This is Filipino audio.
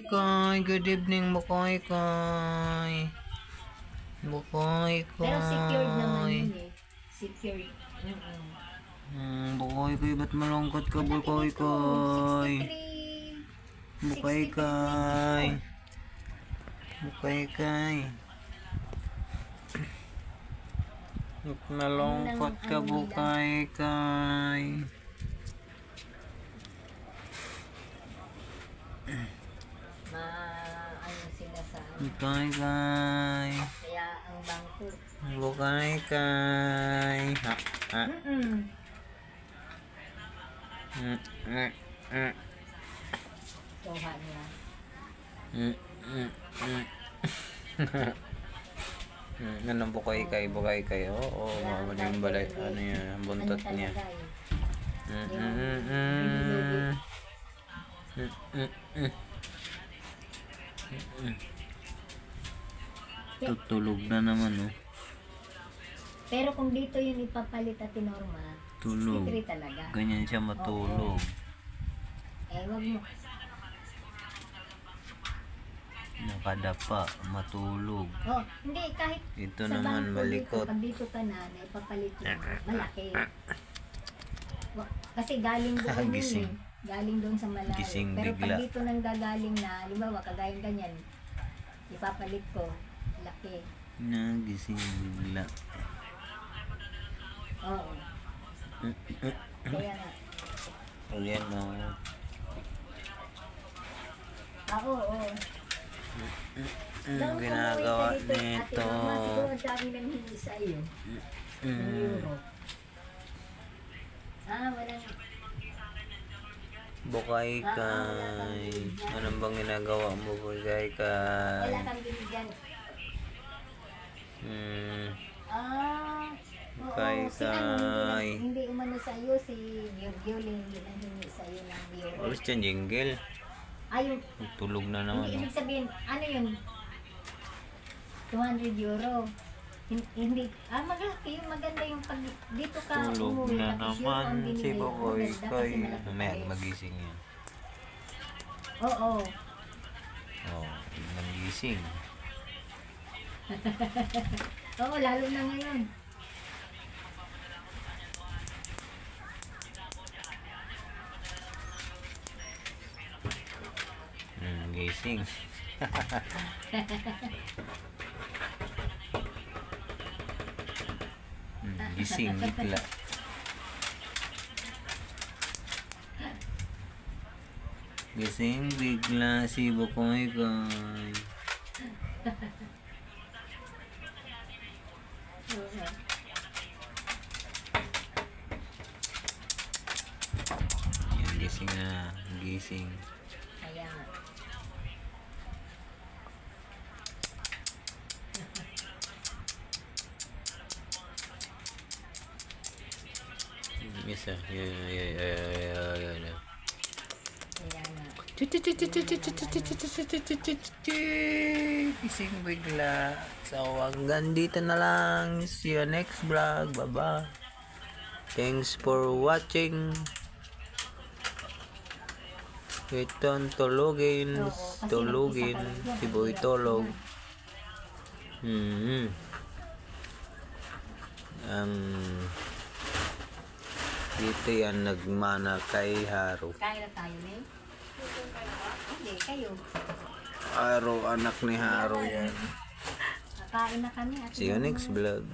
Koy, good evening Bukoy Koy. Bukoy Koy. Pero secured naman yun eh. Secured. Bukoy Koy, ba't malungkot ka Bukoy Ito, Koy? 63. Bukoy Koy. Bukoy Koy. Ba't malungkot ka Bukoy Koy? Ano sila sa Bukoy Koy. kaya ang bangko. Bukoy Koy. Ha? Tuhan niya. Ano Bukoy Koy? Oo, mawala yung balay. Ano yan, ang buntot niya. Tutulog na naman, oh. Pero kung dito yun ipapalit at Norma, Tulog. secret talaga. Ganyan siya matulog. Wag mo. Nakadapa, matulog. Hindi, kahit Ito sa naman bangko malikot. Dito, pag dito ka na, ipapalit mo, malaki. Kasi galing doon Gising. yun eh. Galing doon sa malayo. Gising Pero bigla. pag dito nang gagaling na, halimbawa, kagayang ganyan, ipapalit ko, laki. Nagising bigla. Oo. Kaya nga. Ayan, oh. Oo. Ang ginagawa nito. Siguro ang dami nang hindi sa iyo. Ng euro. Walang... Bukay Kay. Anong bang ginagawa mo, Bukay Wala Kay? kang binigyan. Bukay Si ano, Kay. hindi umano sa iyo, si Giorgio hindi nang hingi sa iyo ng euro. Alas dyan, jingle. Yung, Tulog na naman, hindi oh. ibig sabihin, ano yun? 200 euro. Hindi, malaki yung maganda yung pag dito ka Tulog umuwi, na tapos yun naman ang si binili. Bukay Maganda Kay. kasi malaki Mamaya, price. magising yan. Oo. Oh, magising. Oo, lalo na ngayon. Gising. Gising bigla. Gising bigla si Bukoy Koy. Yan, gising na. Gising. Kaya nga. Isa. Yan. Kaya nga. Gising bigla. So, hanggang dito na lang. See you next vlog. Bye-bye. Thanks for watching. Itong tulugin. Oo, kasi Tulugin. nag-isa ka lang Si yan, Boy hirap Tulog. yan. Ang dito yan nagmana kay Haro. Kain na tayo, May? Hindi, kayo. Haro, anak ni Haro yan. Kakain na kami. See you next vlog.